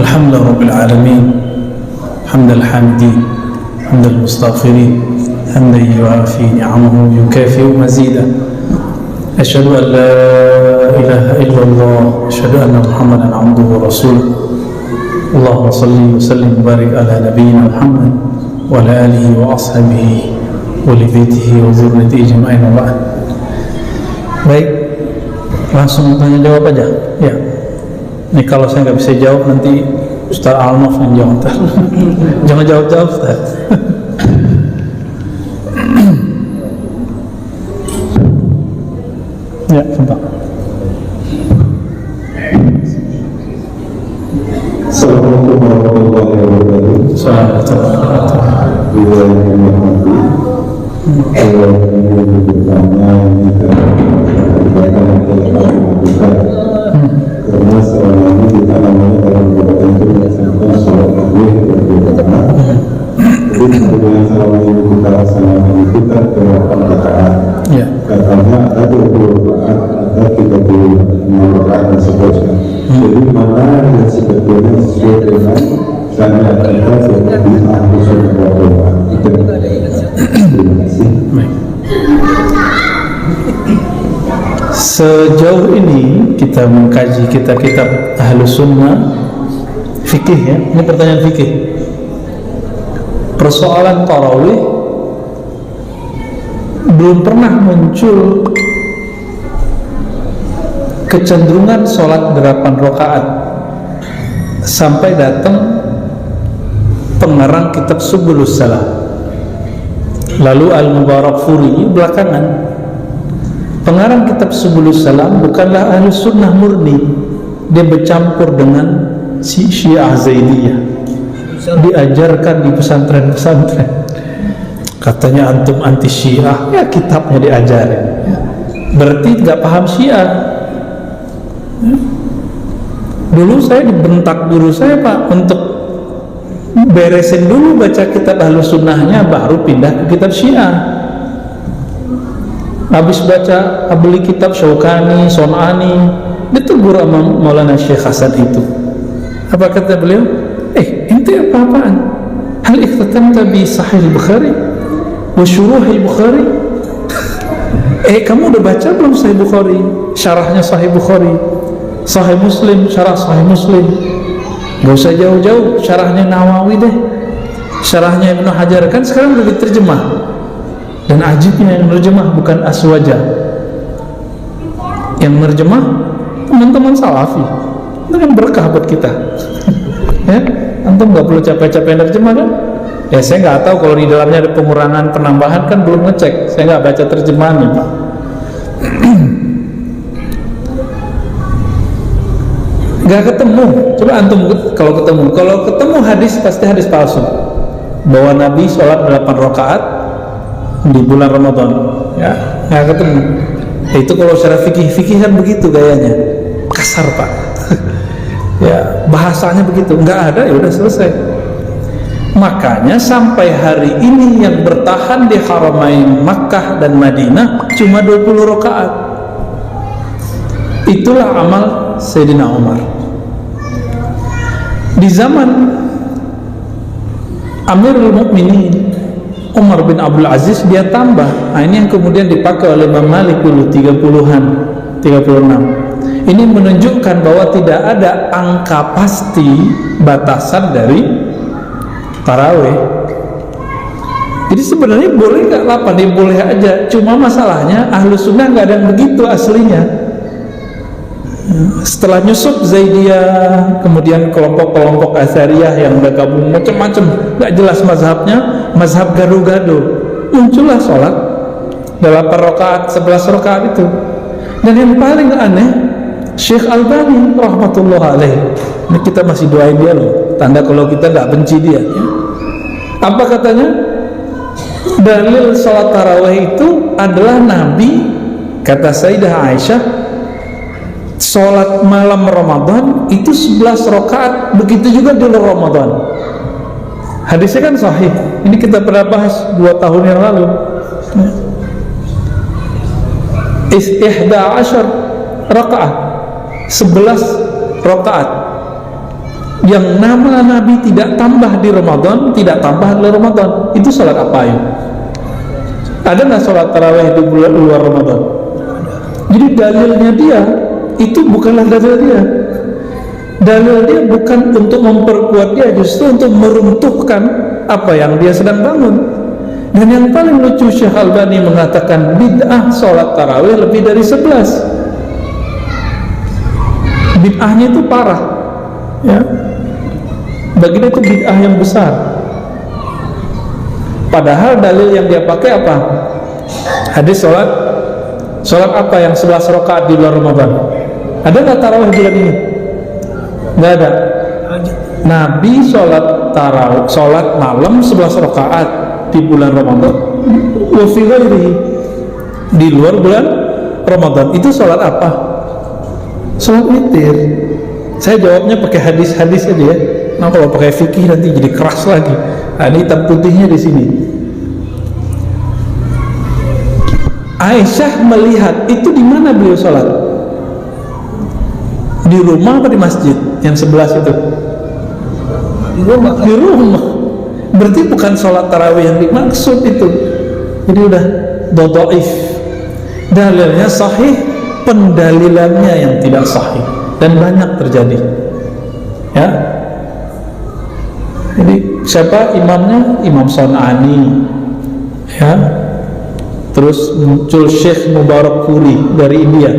الحمد لله رب العالمين حمد الحامدين حمد المستغفرين حمدا يوافي نعمه يكافئ مزيدا أشهد أن لا إله إلا الله أشهد أن محمدا عبده ورسوله اللهم صل وسلم وبارك على نبينا محمد وعلى آله وأصحابه ولبيته وذريته أجمعين وبعد. Baik, langsung tanya jawab aja ya. Ini kalau saya nggak bisa jawab nanti Ustaz Alnof yang jawab. Jangan jawab-jawab Ustaz. Ya, sudah. Assalamualaikum warahmatullahi wabarakatuh. Karena selama ini kita namanya dalam beberapa itu melaksanakan sholat maghrib dan berjamaah. Jadi kemudian selama ini kita laksanakan itu kan ke-8 rakaat. Katanya ada 20 rakaat, ada 36 rakaat dan seterusnya. Jadi mana yang sebetulnya sesuai dengan syariat kita seperti Ahlus Sunnah wal Jamaah. Terima kasih. Sejauh ini kita mengkaji kitab Ahlus Sunnah fikih ya. Ini pertanyaan fikih. Persoalan tarawih belum pernah muncul kecenderungan sholat 8 rakaat sampai datang pengarang kitab Subulus Salam, lalu Al-Mubarakfuri belakangan. Pengarang kitab Subulus Salam bukanlah Ahlus Sunnah murni, dia bercampur dengan Syiah Zaidiyah, diajarkan di pesantren-pesantren. Katanya antum anti Syiah, ya kitabnya diajarin, berarti nggak paham Syiah. Dulu saya dibentak guru saya Pak untuk beresin dulu baca kitab Ahlus Sunnahnya baru pindah ke kitab Syiah. Habis baca beli kitab Syaukani, Son'ani, ditegur sama Maulana Syekh Hasan itu. Apa kata beliau? Ente apa-apaan? Hal ikhtatamta bi Sahih Bukhari wa Syuruh Bukhari? Kamu udah baca belum Sahih Bukhari? Syarahnya Sahih Bukhari, Sahih Muslim, syarah Sahih Muslim. Gak usah jauh-jauh, syarahnya Nawawi deh, syarahnya Ibnu Hajar, kan sekarang udah diterjemah. Dan ajibnya yang menerjemah bukan Aswaja, yang menerjemah teman-teman Salafi. Itu kan berkah buat kita. Ya, antum nggak perlu capek-capek nerjemah kan? Ya saya nggak tahu kalau di dalamnya ada pengurangan penambahan, kan belum ngecek. Saya nggak baca terjemahannya Pak. Nggak ketemu. Coba antum kalau ketemu hadis pasti hadis palsu bahwa Nabi sholat 8 rakaat di bulan Ramadan, ya nggak ketemu. Itu kalau secara fikih kan begitu gayanya, kasar Pak. Ya bahasanya begitu, nggak ada, ya udah selesai. Makanya sampai hari ini yang bertahan di Haramain Makkah dan Madinah cuma 20 rakaat. Itulah amal Sayyidina Umar. Di zaman Amirul Mukminin Umar bin Abdul Aziz dia tambah. Nah ini yang kemudian dipakai oleh Imam Malik dulu 30-an, 36. Ini menunjukkan bahwa tidak ada angka pasti batasan dari tarawih. Jadi sebenarnya boleh nggak 8? Ya boleh aja. Cuma masalahnya Ahlus Sunnah nggak ada yang begitu aslinya. Setelah nyusup Zaidiyah, kemudian kelompok-kelompok Asyariyah yang udah gabung macam-macam, nggak jelas mazhabnya, mazhab gado-gado, muncullah sholat 8 rakaat, 11 rakaat itu. Dan yang paling aneh, Syekh Albani rahmatullah alaih, ini kita masih doain dia loh, tanda kalau kita nggak benci dia ya. Apa katanya? Dalil sholat tarawih itu adalah Nabi, kata Sayyidah Aisyah, sholat malam Ramadan itu 11 rakaat, begitu juga di luar Ramadan. Hadisnya kan sahih. Ini kita pernah bahas 2 tahun yang lalu. 11 rakaat, 11 rakaat yang nama Nabi tidak tambah di Ramadan, tidak tambah di Ramadan, itu sholat apa ya? Ada nggak sholat tarawih di bulan luar Ramadan? Jadi dalilnya dia itu bukanlah dalil dia. Dalil dia bukan untuk memperkuat dia, justru untuk meruntuhkan apa yang dia sedang bangun. Dan yang paling lucu, Syekh Albani mengatakan bid'ah sholat tarawih lebih dari 11. Bid'ahnya itu parah, ya. Bagi dia itu bid'ah yang besar. Padahal dalil yang dia pakai apa? Hadis sholat apa yang 11 rakaat di bulan Ramadan? Ada nggak tarawih bulan ini? Nggak ada. Nabi sholat tarawih, sholat malam 11 rakaat di bulan Ramadan. Wa fi ghairihi, di luar bulan Ramadan. Itu sholat apa? Sholat witir. Saya jawabnya pakai hadis-hadis aja ya. Nah, kalau pakai fikih nanti jadi keras lagi. Nah, ini hitam putihnya di sini. Aisyah melihat itu di mana beliau sholat? Di rumah apa di masjid? Yang 11 itu? Di rumah. Di rumah. Berarti bukan sholat tarawih yang dimaksud itu. Jadi udah dhaif. Dalilnya sahih, pendalilannya yang tidak sahih, dan banyak terjadi. Ya. Jadi siapa imamnya? Imam Son'ani, ya. Terus muncul Syekh Mubarakpuri dari India.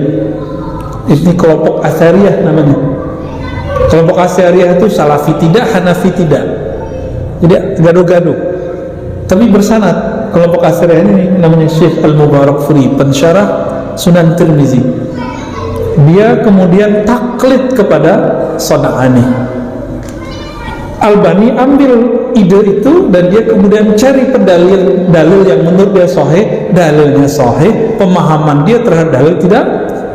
Ini kelompok Asy'ariyah namanya. Kelompok Asy'ariyah itu Salafi tidak, Hanafi tidak. Jadi gaduh-gaduh. Tapi bersanad. Kelompok Asy'ariyah ini namanya Syekh Al-Mubarakpuri, pensyarah Sunan Tirmizi. Dia kemudian taklid kepada Son'ani. Albani ambil ide itu dan dia kemudian cari dalil yang menurut dia sahih, dalilnya sahih, pemahaman dia terhadap dalil tidak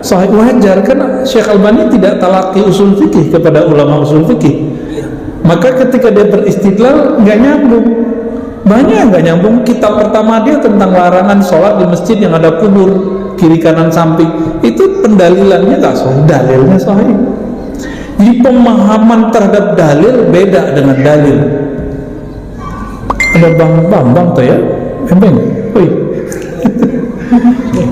sahih. Wajar, karena Syekh Albani tidak talaqi usul fikih kepada ulama usul fikih. Maka ketika dia beristidlal nggak nyambung, banyak nggak nyambung. Kitab pertama dia tentang larangan sholat di masjid yang ada kubur kiri kanan samping, itu pendalilannya nggak sahih, dalilnya sahih. Jadi pemahaman terhadap dalil beda dengan dalil. Ada Bambang tuh ya, Bambang, woi,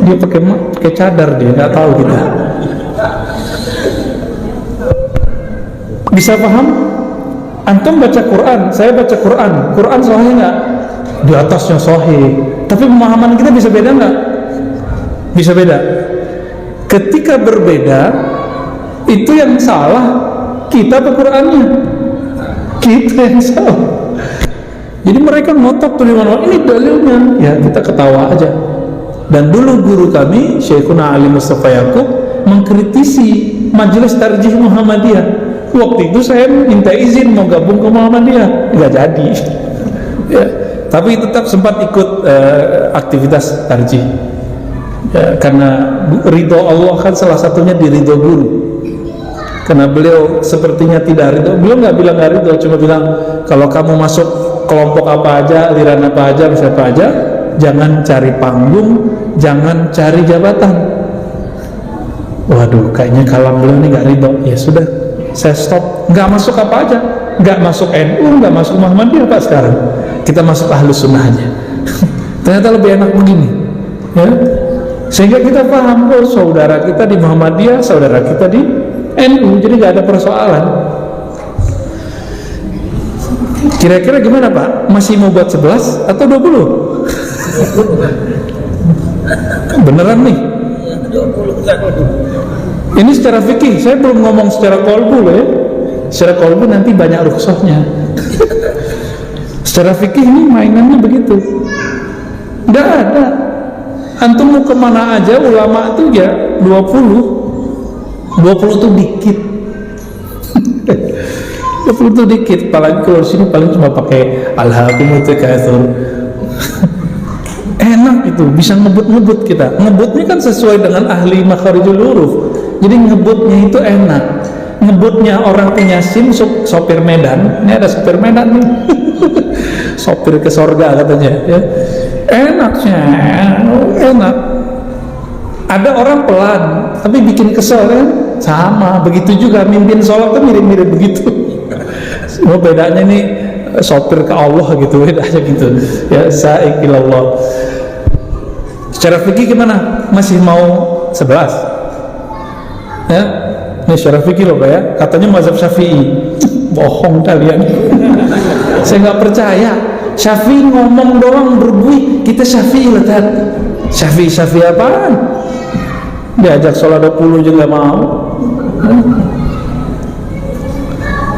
dia pakai cadar, dia nggak tahu kita. Bisa paham? Antum baca Quran, saya baca Quran, Quran sahih nggak? Di atasnya sahih, tapi pemahaman kita bisa beda nggak? Bisa beda. Ketika berbeda, itu yang salah kita atau Qurannya? Kita yang salah. Jadi mereka ngotot tuh di mana-mana, ini dalilnya, ya kita ketawa aja. Dan dulu guru kami Syekhuna Ali Mustafa Yaqub mengkritisi Majelis Tarjih Muhammadiyah. Waktu itu saya minta izin mau gabung ke Muhammadiyah, nggak jadi. Ya, tapi tetap sempat ikut aktivitas tarjih. Ya, karena ridho Allah kan salah satunya di ridho guru. Karena beliau sepertinya tidak ridho. Beliau nggak bilang nggak ridho, cuma bilang kalau kamu masuk kelompok apa aja, aliran apa aja, siapa aja, jangan cari panggung, jangan cari jabatan. Waduh, kayaknya kalau beliau ini nggak ridho. Ya sudah, saya stop. Nggak masuk apa aja, nggak masuk NU, nggak masuk Muhammadiyah Pak sekarang. Kita masuk Ahlus Sunnah aja. Ternyata lebih enak begini, ya. Sehingga kita paham, oh saudara kita di Muhammadiyah, saudara kita di NU, jadi nggak ada persoalan. Kira-kira gimana Pak? Masih mau buat 11 atau 20? Beneran nih? Ini secara fikih, saya belum ngomong secara kolbu loh ya. Secara kolbu nanti banyak rukhsahnya. Secara fikih ini mainannya begitu. Nggak ada. Antum mau kemana aja, ulama itu ya 20 itu dikit. 20 itu dikit, apalagi kalau sini paling cuma pakai alhaakumut takatsur. Enak itu, bisa ngebut-ngebut kita. Ngebutnya kan sesuai dengan ahli makharijul huruf. Jadi ngebutnya itu enak. Ngebutnya orang punya SIM, sopir Medan. Ini ada sopir Medan nih. Sopir ke sorga katanya ya. Enaknya enak. Ada orang pelan tapi bikin kesel kan, sama, begitu juga mimpin sholat tuh mirip-mirip begitu. Semua bedanya nih sopir ke Allah gitu, bedanya gitu. Ya sa'ikilallah. Secara fikih gimana? Masih mau 11? Ya, ini secara fikih loh Pak ya. Katanya mazhab Syafi'i. Bohong kalian. Saya nggak percaya. Syafi'i ngomong doang berbui, kita Syafi'i letak. Syafi'i apaan? Diajak sholat 20 juga mau.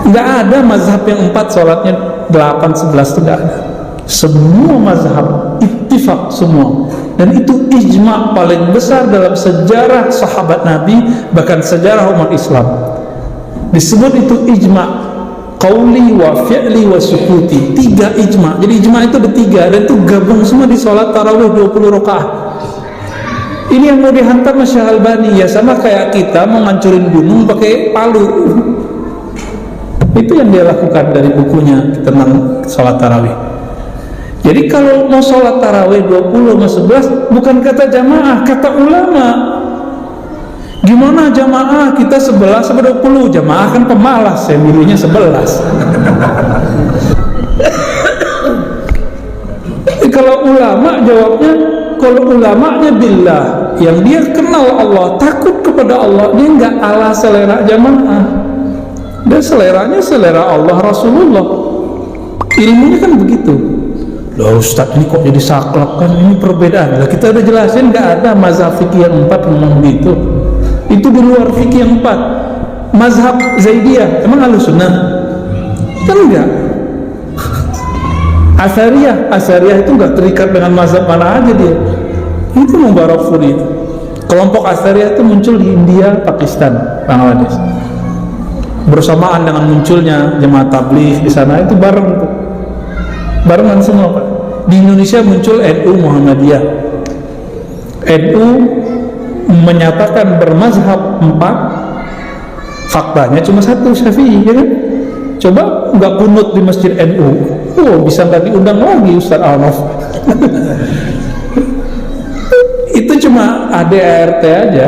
Nggak ada mazhab yang 4 sholatnya 8, 11 itu nggak ada. Semua mazhab ittifaq semua, dan itu ijma paling besar dalam sejarah sahabat Nabi, bahkan sejarah umat Islam. Disebut itu ijma qauli wa fi'li wa sukuti, 3 ijma. Jadi ijma itu ada 3 dan itu gabung semua di sholat tarawih 20 rakaat. Ini yang mau dihantam Syekh Albani, ya sama kayak kita mau ngancurin gunung pakai palu. Itu yang dia lakukan dari bukunya tentang sholat tarawih. Jadi kalau mau sholat tarawih 20 sama 11 bukan kata jamaah, kata ulama. Gimana jamaah? Kita 11 sama 20. Jamaah kan pemalas, saya milihnya 11. Kalau ulama jawabnya, kalau ulamanya billah, yang dia kenal Allah, takut kepada Allah, dia nggak ala selera jamaah. Dia seleranya selera Allah Rasulullah. Ilmunya kan begitu. Loh Ustaz, ini kok jadi saklek kan? Ini perbedaan. Nah, kita udah jelasin nggak ada mazhab fikih yang 4 ngomong begitu. Itu di luar fikih yang 4. Mazhab Zaidiyah emang Ahlussunnah? Kan enggak. Asy'ariyah itu nggak terikat dengan mazhab mana aja dia. Itu Mubarakfuri itu. Kelompok Asy'ariyah itu muncul di India, Pakistan, Bangladesh. Bersamaan dengan munculnya jemaah tabligh di sana, itu barengan semua Pak. Di Indonesia muncul NU Muhammadiyah. NU menyatakan bermazhab 4, faktanya cuma 1, Syafi'i, ya kan? Coba nggak kunut di masjid NU, bisa nggak diundang lagi Ustaz Arnof. Itu cuma ADART aja,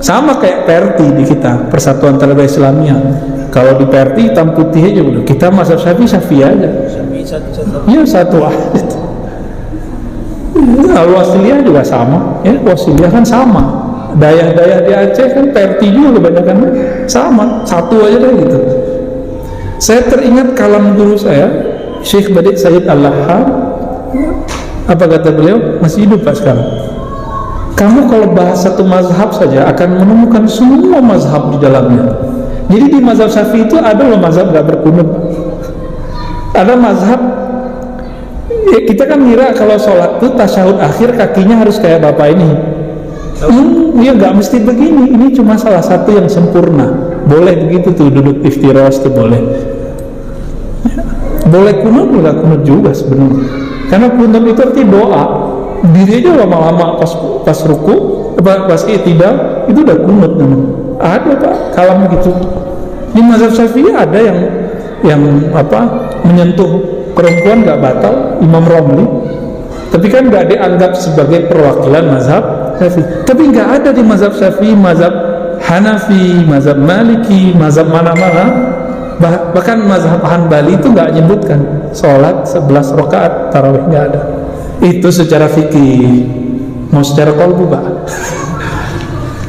sama kayak PRT di kita, Persatuan Talibah Islamiyah. Kalau di PRT hitam putih aja udah, kita mazhab Syafi'i aja. Ya satu Al-Wasiliyah juga sama, ya Wasiliyah kan sama. Dayah-dayah di Aceh kan PRT juga kebanyakan sama, satu aja deh gitu. Saya teringat kalam guru saya, Syekh Badik Said Al-Lahar. Apa kata beliau? Masih hidup Pak sekarang. Kamu kalau bahas satu mazhab saja akan menemukan semua mazhab di dalamnya. Jadi di mazhab Syafi'i itu ada loh mazhab gak berkunut. Ada mazhab, ya kita kan ngira kalau sholat itu tasyahud akhir kakinya harus kayak bapak ini. Ya gak mesti begini, ini cuma salah satu yang sempurna. Boleh begitu tuh, duduk iftiros tuh boleh. Boleh kunut, nggak kunut juga sebenarnya. Karena kunut itu arti doa. Diri aja lama-lama pas ruku, pas i'tidal itu udah kunut namanya. Ada Pak kalam gitu. Di mazhab Syafi'i ada yang menyentuh perempuan nggak batal, Imam Romli. Tapi kan nggak dianggap sebagai perwakilan mazhab Syafi'i. Tapi nggak ada di mazhab Syafi'i, mazhab Hanafi, mazhab Maliki, mazhab mana-mana. Bahkan mazhab Hanbali itu nggak menyebutkan sholat 11 rakaat tarawih, nggak ada. Itu secara fikih. Mau secara qalbu Pak.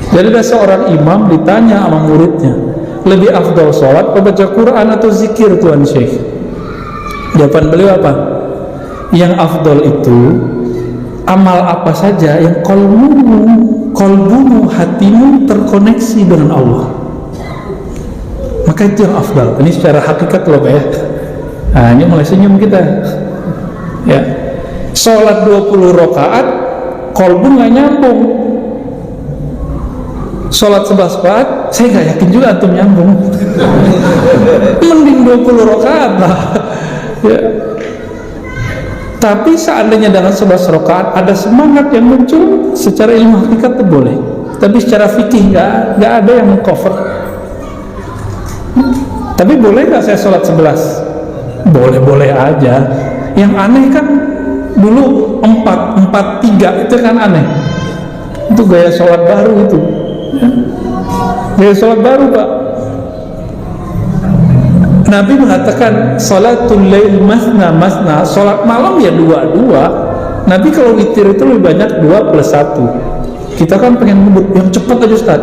Jadi ada seorang imam ditanya sama muridnya, lebih afdal sholat atau baca Quran atau zikir Tuan Syekh? Jawaban beliau apa? Yang afdal itu amal apa saja yang kolbumu, hatimu terkoneksi dengan Allah, maka itu yang afdal. Ini secara hakikat loh Pak ya. Nah ini mulai senyum kita ya. Sholat 20 rakaat kolbu nggak nyambung. Sholat 11 rakaat saya nggak yakin juga antum nyambung. Mending 20 rakaat lah ya. Tapi seandainya dalam 11 rakaat ada semangat yang muncul, secara ilmu hakikat itu boleh. Tapi secara fikih nggak ada yang mengcover. Tapi boleh nggak saya sholat 11? Boleh-boleh aja. Yang aneh kan dulu 4-4-3 itu kan aneh. Itu gaya sholat baru itu. Dari sholat baru Pak. Nabi mengatakan salatul lail masna masna, sholat malam ya dua-dua. Nabi kalau witir itu lebih banyak 2 + 1. Kita kan pengen ngebut yang cepat aja Ustaz.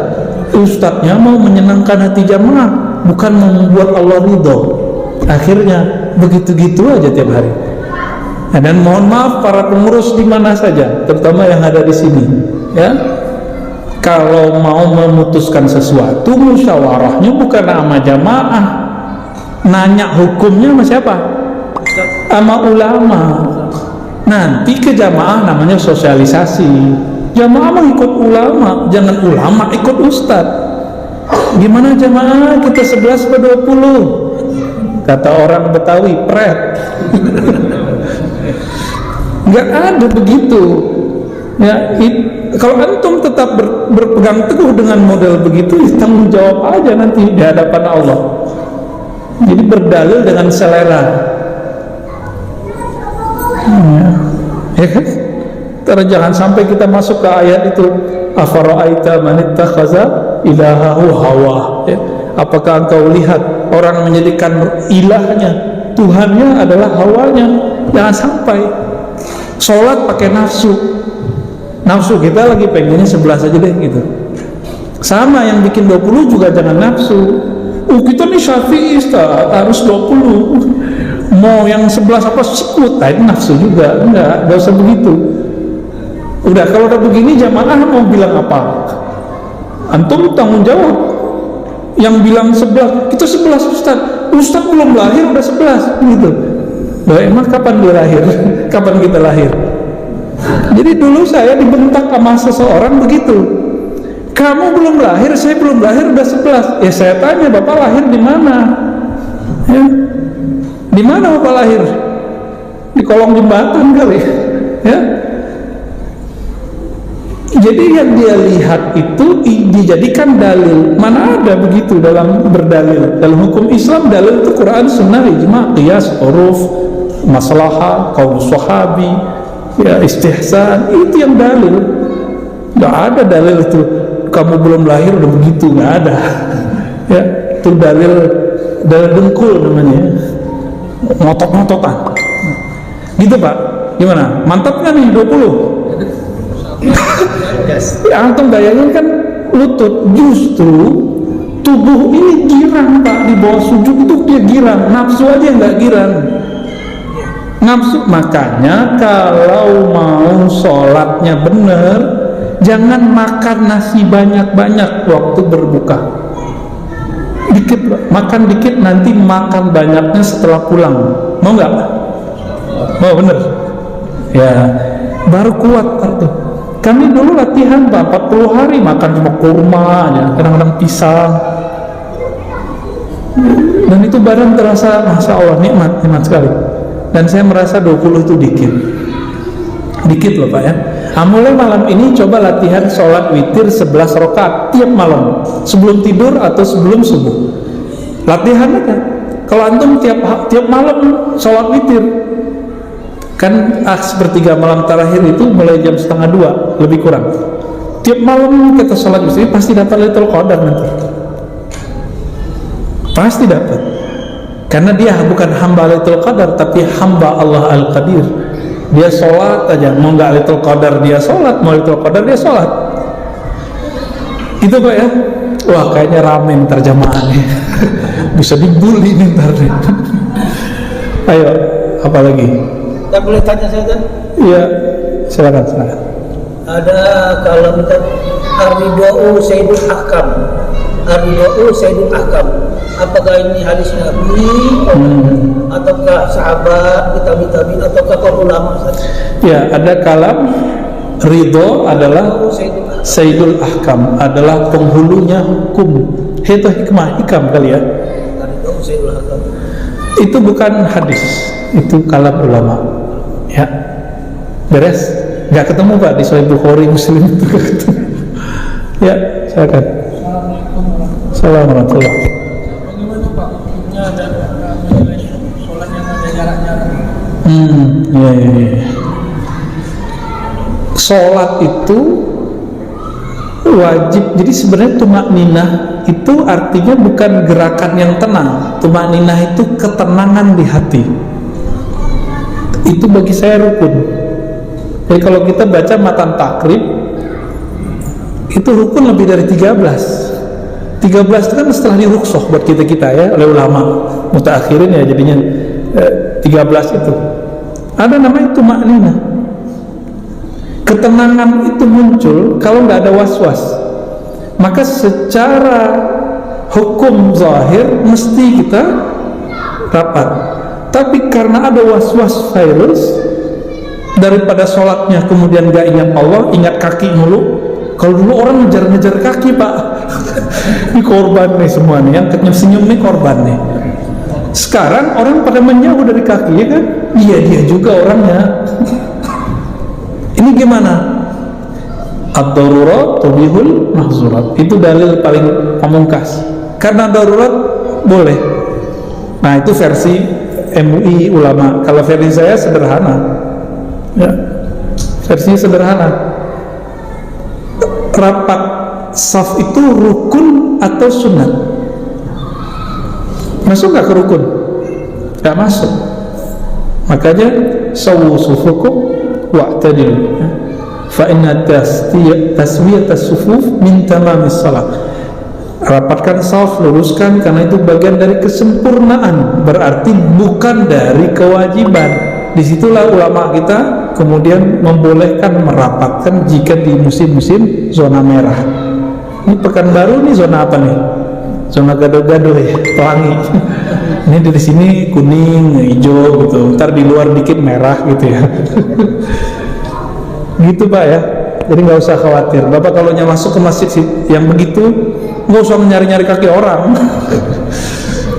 Ustadznya mau menyenangkan hati jamaah, bukan membuat Allah ridho. Akhirnya begitu-gitu aja tiap hari. Dan mohon maaf para pengurus di mana saja, terutama yang ada di sini, ya. Kalau mau memutuskan sesuatu, musyawarahnya bukan sama jamaah, nanya hukumnya sama siapa? Sama ulama. Nanti ke jamaah namanya sosialisasi. Jamaah mau ikut ulama, jangan ulama ikut ustad. Gimana jamaah kita 11 ke 20? Kata orang Betawi, pret. Nggak ada begitu. Ya, kalau antum tetap berpegang teguh dengan model begitu, tanggung jawab aja nanti di hadapan Allah. Jadi berdalil dengan selera. Ya kan? Karena jangan sampai kita masuk ke ayat itu, afara'aita man ittakhadha ilahahu hawa. Ya. Apakah engkau lihat orang menjadikan ilahnya, Tuhannya adalah hawanya? Jangan sampai. Sholat pakai nafsu. Nafsu kita lagi pengennya 11 aja deh gitu. Sama yang bikin 20 juga jangan nafsu. Kita nih Syafi'i harus 20. Mau yang 11 apa sikut, itu nafsu juga. Enggak usah begitu. Udah kalau udah begini jamaah mau bilang apa? Antum tanggung jawab. Yang bilang 11, kita 11 Ustaz belum lahir udah 11 gitu. Loh, emang kapan dia lahir? Kapan kita lahir? Jadi dulu saya dibentak sama seseorang begitu. Kamu belum lahir, saya belum lahir udah 11. Ya saya tanya, Bapak lahir di mana? Ya. Di mana Bapak lahir? Di kolong jembatan kali. Ya. Jadi yang dia lihat itu dijadikan dalil. Mana ada begitu dalam berdalil? Dalam hukum Islam dalil itu Quran, Sunnah, Ijma, Qiyas, Uruf, Maslahah, Qaul Sahabi, ya istihsan, itu yang dalil. Nggak ada dalil itu kamu belum lahir udah begitu, nggak ada. Ya, itu dalil dengkul namanya, ngotot-ngototan. Gitu Pak, gimana? Mantap nggak nih 20? Ya, antum bayangin kan lutut, justru tubuh ini girang Pak, di bawah sujud itu dia girang, nafsu aja nggak girang. Nafsu, makanya kalau mau sholatnya bener, jangan makan nasi banyak-banyak waktu berbuka. Dikit, makan dikit, nanti makan banyaknya setelah pulang. Mau nggak? Mau bener? Ya, baru kuat tuh. Kami dulu latihan Pak, 40 hari makan cuma kurma aja, kadang-kadang pisang. Dan itu badan terasa, Masya Allah, nikmat sekali. Dan saya merasa 20 itu dikit loh Pak ya. Mulai malam ini coba latihan sholat witir 11 rakaat tiap malam, sebelum tidur atau sebelum subuh. Latihan aja. Kalau antum tiap malam sholat witir, kan sepertiga malam terakhir itu mulai jam 1:30 lebih kurang. Tiap malam kita sholat witir pasti dapat Lailatul Qadar nanti. Pasti dapat. Karena dia bukan hamba Lailatul Qadar, tapi hamba Allah Al-Qadir. Dia sholat aja, mau nggak Lailatul Qadar dia sholat, mau Lailatul Qadar dia sholat. Gitu Pak ya. Wah kayaknya rame ntar jamaahnya. Bisa dibully nih ntar nih. Ayo, apa lagi? Saya boleh tanya saya kan? Iya, silakan. Ada kalau kita Ar-Ridwa'u Sayyidul Ahkam. Ar-Ridwa'u Sayyidul Ahkam. Apakah ini hadis Nabi ataukah sahabat, tabi'in ataukah para ulama saja? Ya, ada kalam ridho adalah Sayyidul Ahkam, adalah penghulunya hukum. Itu hikmah, hikam kali ya. Ar-Ridwa'u Sayyidul Ahkam. Itu bukan hadis, itu kalam ulama. Ya, beres. Nggak ketemu Pak di Sahih Bukhari, Muslim itu nggak ketemu. Ya, silakan. Assalamualaikum. Bagaimana Pak hukumnya ada sholat yang ada jarak-jarak? Ya. Sholat itu wajib. Jadi sebenarnya tumak ninah itu artinya bukan gerakan yang tenang. Tumak ninah itu ketenangan di hati. Itu bagi saya rukun. Jadi kalau kita baca matan takrib, itu rukun lebih dari 13 itu kan setelah diruksoh buat kita ya oleh ulama mutaakhirin ya, jadinya 13 itu ada namanya tumak ninah. Ketenangan itu muncul kalau nggak ada was-was, maka secara hukum zahir mesti kita rapat. Tapi karena ada was-was virus, daripada sholatnya kemudian gak ingat Allah, ingat kaki mulu. Kalau dulu orang ngejar-ngejar kaki pak, ini korban nih semua nih, yang senyum nih korban nih. Sekarang orang pada menjauh dari kaki, ya kan? Dia juga orangnya. Ini gimana? Ad-darurat tubihul mahzurat. Itu dalil paling pamungkas. Karena darurat boleh. Nah itu versi MUI ulama. Kalau versi saya sederhana, ya, versinya sederhana. Rapat saf itu rukun atau sunat? Masuk gak ke rukun? Gak masuk. Makanya sawu sufukum wa'tadilu, fa inna taswiyat as-sufuf min tamamis salat. Rapatkan saf, luruskan, karena itu bagian dari kesempurnaan, berarti bukan dari kewajiban. Disitulah ulama kita kemudian membolehkan merapatkan jika di musim-musim zona merah. Ini Pekanbaru nih zona apa nih? Zona gado-gado ya, pelangi. Ini dari sini kuning, hijau gitu. Ntar di luar dikit merah gitu ya. Gitu pak ya. Jadi nggak usah khawatir. Bapak kalau masuk ke masjid yang begitu, nggak usah nyari-nyari kaki orang.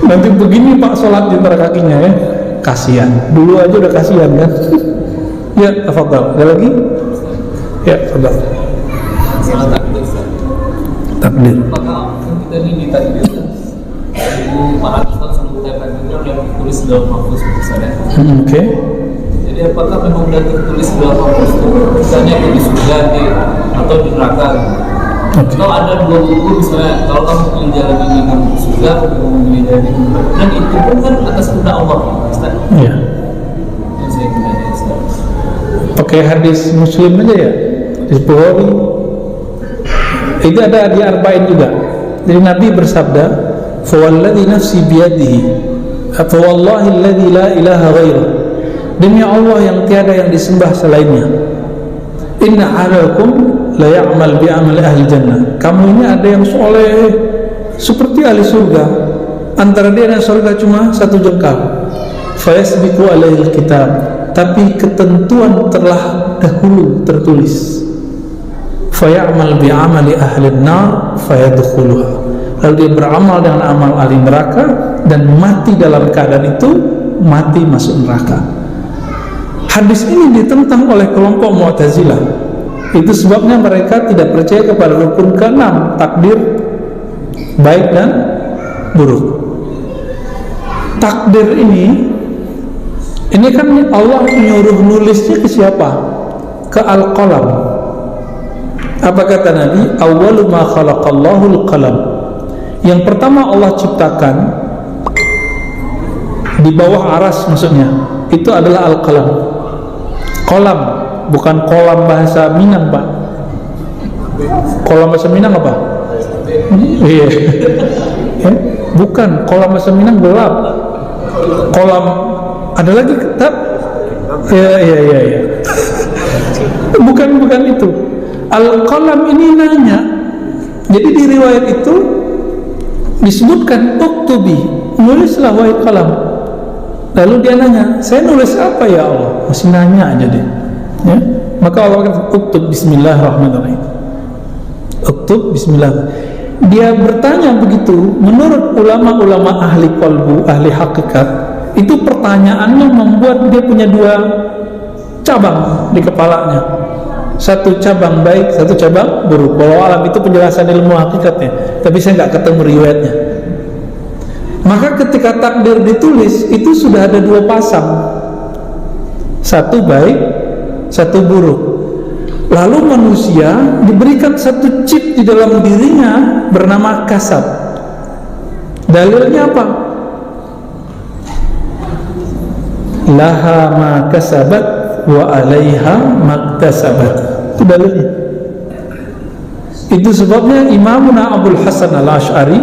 Nanti begini pak sholat di antara kakinya ya. Kasihan. Dulu aja udah kasihan kan. Ya, tafadhal. Ada lagi? Ya, tafadhal. Salah takdir. Takdir. Apakah kita ini ditakdirkan? Para ustaz sebelum kita takdirkan yang ditulis dalam mahfuz misalnya. Oke. Jadi apakah memang sudah tertulis dalam mahfuz itu? Misalnya di surga atau di neraka? Kalau ada dua buku misalnya, kalau kamu menjalani dengan surga, kamu memilih dari neraka, dan itu pun kan atas kehendak Allah, Ustaz. Iya. Yang saya kenal Ustaz. Pakai hadis Muslim aja ya, hadis Bukhari. Itu ada di Arba'in juga. Jadi Nabi bersabda, "Fawalladzi nafsi biyadihi, fawallahi alladzi la ilaha ghairuh." Demi Allah yang tiada yang disembah selainnya. Inna ahadakum la ya'mal bi amali ahli jannah. Kamu ini ada yang soleh seperti ahli surga. Antara dia dan surga cuma satu jengkal. Fayasbiqu alaihi kitab. Tapi ketentuan telah dahulu tertulis. Faya'mal bi amali ahli nar fayadkhuluha. Lalu dia beramal dengan amal ahli neraka dan mati dalam keadaan itu, mati masuk neraka. Hadis ini ditentang oleh kelompok Mu'tazilah. Itu sebabnya mereka tidak percaya kepada rukun ke-6, takdir baik dan buruk. Takdir ini kan Allah menyuruh nulisnya ke siapa? Ke Al-Qalam. Apa kata Nabi? Awwalu ma khalaqallahu al-qalam. Yang pertama Allah ciptakan di bawah aras, maksudnya itu adalah Al-Qalam. Kolam, bukan kolam bahasa Minang pak. Kolam bahasa Minang apa? Iya. Bukan, kolam bahasa Minang gelap. Kolam ada lagi tak? Iya. Bukan itu. Al-Qalam ini nanya. Jadi di riwayat itu disebutkan uktubi, nulislah wahai qalam. Lalu dia nanya, saya nulis apa ya Allah? Masih nanya aja deh. Ya? Maka Allah kata, uktub bismillahirrahmanirrahim. Uktub bismillah. Dia bertanya begitu. Menurut ulama-ulama ahli qalbu, ahli hakikat, itu pertanyaannya membuat dia punya dua cabang di kepalanya. Satu cabang baik, satu cabang buruk. Walau alam, itu penjelasan ilmu hakikatnya. Tapi saya nggak ketemu riwayatnya. Maka ketika takdir ditulis, itu sudah ada dua pasang, satu baik, satu buruk. Lalu manusia diberikan satu chip di dalam dirinya bernama kasab. Dalilnya apa? Laha ma kasabat wa alaiha maktasabat. Itu dalilnya. Itu sebabnya Imamuna Abul Hasan Al-Asy'ari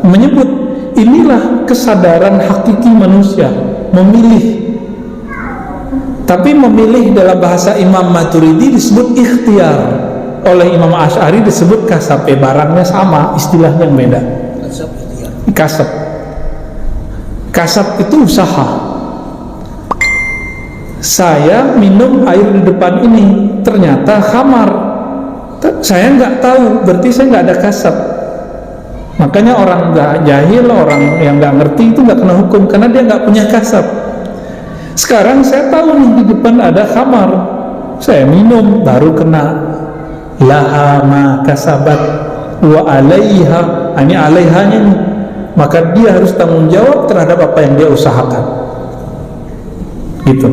menyebut inilah kesadaran hakiki manusia, memilih. Tapi memilih dalam bahasa Imam Maturidi disebut ikhtiar, oleh Imam Asy'ari disebut kasab. Barangnya sama, istilahnya yang beda. Kasab. Kasab itu usaha. Saya minum air di depan ini ternyata khamar, saya nggak tahu, berarti saya nggak ada kasab. Makanya orang nggak jahil, orang yang nggak ngerti itu nggak kena hukum karena dia nggak punya kasab. Sekarang saya tahu nih di depan ada khamar, saya minum baru kena. Laha ma kasabat wa alaiha, ini alaihanya nih, maka dia harus tanggung jawab terhadap apa yang dia usahakan. Gitu.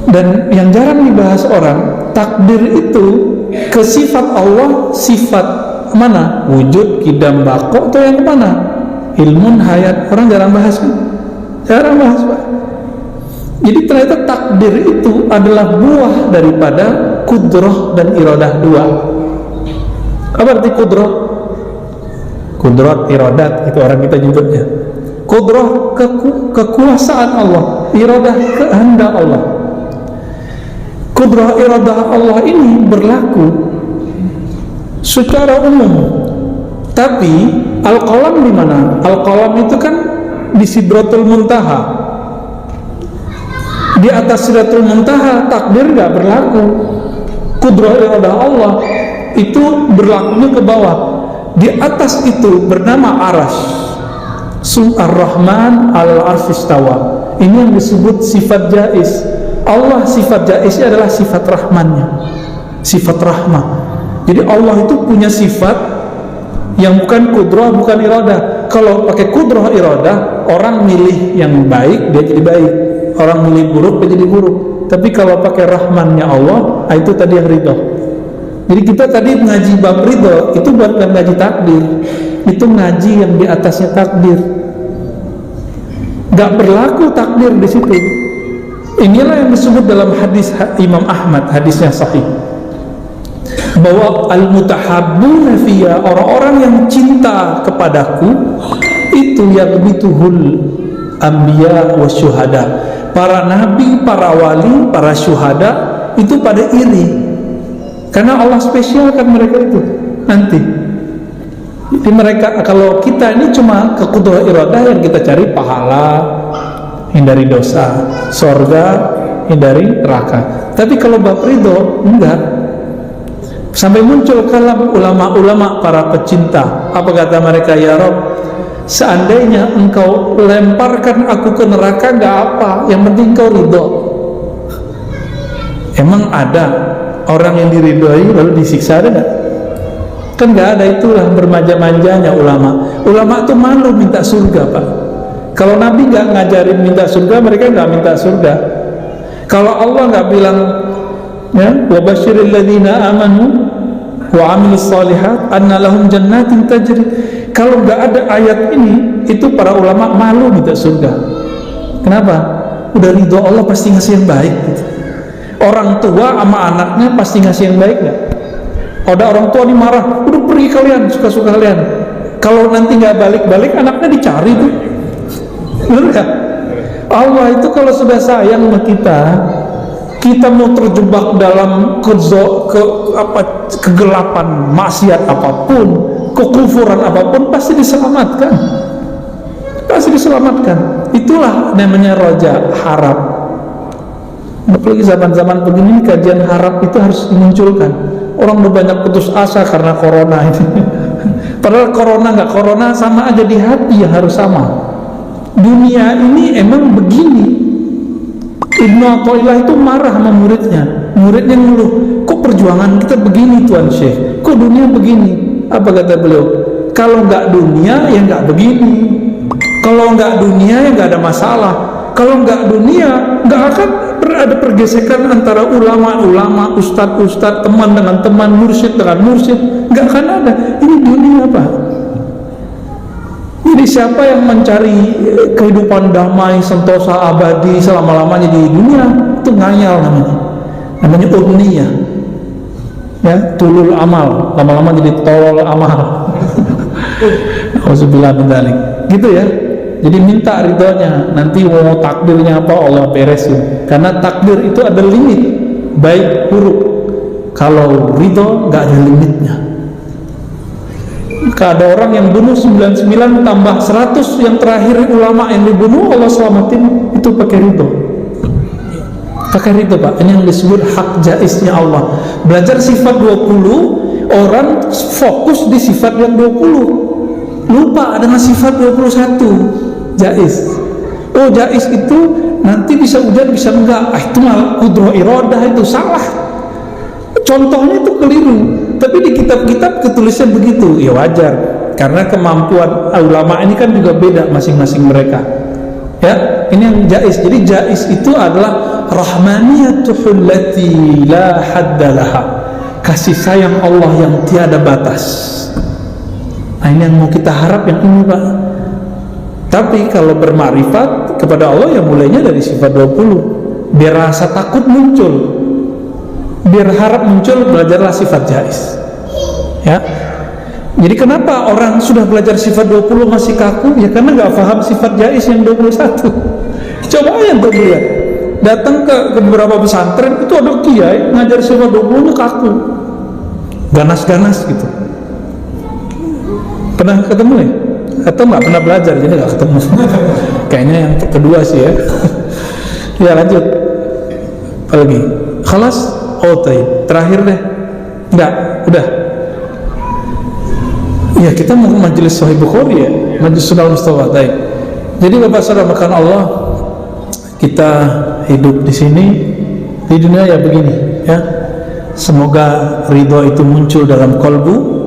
Dan yang jarang dibahas orang, takdir itu ke sifat Allah, sifat mana? Wujud, kidam, bako, atau yang mana? Ilmun, hayat. Orang jarang bahas kan? Jarang bahas, Pak. Jadi ternyata takdir itu adalah buah daripada kudroh dan iradah dua. Apa arti kudroh? Kudrot, iradat, itu orang kita nyebutnya. Kudroh, kekuasaan Allah. Iradah, kehendak Allah. Kudrah iradah Allah ini berlaku secara umum. Tapi al-qalam di mana? Al-qalam itu kan di Sidratul Muntaha. Di atas Sidratul Muntaha takdir nggak berlaku. Kudrah iradah Allah itu berlakunya ke bawah. Di atas itu bernama Arash. Ar-Rahman al-Arsy istawa. Ini yang disebut sifat jaiz. Allah sifat jaiznya adalah sifat rahmannya, sifat rahmah. Jadi Allah itu punya sifat yang bukan kudrah, bukan iradah. Kalau pakai kudrah iradah, orang milih yang baik dia jadi baik, orang milih buruk dia jadi buruk. Tapi kalau pakai rahmannya Allah, itu tadi yang ridho. Jadi kita tadi ngaji bab ridho itu bukan ngaji takdir, itu ngaji yang di atasnya takdir. Gak berlaku takdir di situ. Inilah yang disebut dalam hadis Imam Ahmad, hadisnya sahih, bahwa al-mutahabbuna fiyya, orang-orang yang cinta kepadaku itu yaghbituhul anbiya wa syuhada. Para nabi, para wali, para syuhada itu pada iri karena Allah spesialkan mereka itu nanti. Jadi mereka, kalau kita ini cuma ke kudrah iradah yang kita cari pahala, hindari dosa, sorga, hindari neraka. Tapi kalau bab ridho, enggak. Sampai muncul kalam ulama-ulama para pecinta. Apa kata mereka? Ya Rabb, seandainya engkau lemparkan aku ke neraka, enggak apa, yang penting engkau ridho. Emang ada orang yang diridhoi lalu disiksa, ada enggak? Kan enggak ada. Itulah bermanja-manjanya ulama. Ulama itu malu minta surga, Pak. Kalau Nabi nggak ngajarin minta surga, mereka nggak minta surga. Kalau Allah nggak bilang, ya, wa basyiril ladzina amanu wa amilus shalihat anna lahum jannatin tajri. Kalau nggak ada ayat ini, itu para ulama malu minta surga. Kenapa? Udah ridho Allah pasti ngasih yang baik. Gitu. Orang tua sama anaknya pasti ngasih yang baik nggak? Ada orang tua dimarah, udah pergi kalian, suka-suka kalian. Kalau nanti nggak balik-balik, anaknya dicari tuh. Benar gak? Allah itu kalau sudah sayang sama kita, kita mau terjebak dalam kegelapan, maksiat apapun, kekufuran apapun, pasti diselamatkan. Pasti diselamatkan. Itulah namanya roja, harap. Apalagi zaman-zaman begini, kajian harap itu harus dimunculkan. Orang udah banyak putus asa karena corona ini. Padahal corona nggak corona sama aja, di hati yang harus sama. Dunia ini emang begini. Ibnu Athaillah itu marah sama muridnya. Muridnya ngeluh, kok perjuangan kita begini Tuan Syekh, kok dunia begini. Apa kata beliau? Kalau nggak dunia ya nggak begini. Kalau nggak dunia ya nggak ada masalah. Kalau nggak dunia, nggak akan ada pergesekan antara ulama-ulama, ustadz-ustadz, teman dengan teman, mursyid dengan mursyid. Nggak akan ada. Ini dunia, Pak. Jadi siapa yang mencari kehidupan damai, sentosa, abadi selama-lamanya di dunia, itu ngayal namanya. Namanya umniyah. Ya, tulul amal, lama-lama jadi tolol amal. Auzubillah min dzalik. Gitu ya. Jadi minta ridhonya. Nanti mau takdirnya apa Allah beresin. Karena takdir itu ada limit, baik buruk. Kalau ridho nggak ada limitnya. Maka ada orang yang bunuh 99 tambah 100, yang terakhir ulama yang dibunuh Allah selamatin, itu pakai ridho. Pakai ridho, Pak. Ini yang disebut hak jaiznya Allah. Belajar sifat 20, orang fokus di sifat yang 20, lupa dengan sifat 21. Jaiz. Oh, jaiz itu nanti bisa hujan bisa enggak. Itu malah kudroh iradah, itu salah. Contohnya itu keliru. Tapi di kitab-kitab ketulisnya begitu. Ya wajar, karena kemampuan ulama ini kan juga beda masing-masing mereka. Ya, ini yang jaiz. Jadi jaiz itu adalah rahmaniyatuhul lati la haddalaha. Kasih sayang Allah yang tiada batas. Nah, ini yang mau kita harap, yang ini, Pak. Tapi kalau bermakrifat kepada Allah, ya mulainya dari sifat 20. Biar rasa takut muncul, biar harap muncul, belajarlah sifat jaiz. Ya. Jadi kenapa orang sudah belajar sifat 20 masih kaku? Ya karena nggak paham sifat jaiz yang 21. Coba aja untuk lihat. Datang ke beberapa pesantren, itu ada kiai ngajar sifat 20 kaku, ganas-ganas gitu. Pernah ketemu ya? Atau nggak pernah belajar jadi nggak ketemu? Kayaknya yang kedua sih ya. Ya lanjut. Apalagi? Khalas? Oh terakhir deh. Enggak, udah. Ya kita mau majelis Sahih Bukhari ya, majelis Sunnah Mustafa. Jadi Bapak Saudara makan Allah, kita hidup di sini di dunia ya begini ya. Semoga ridho itu muncul dalam kolbu,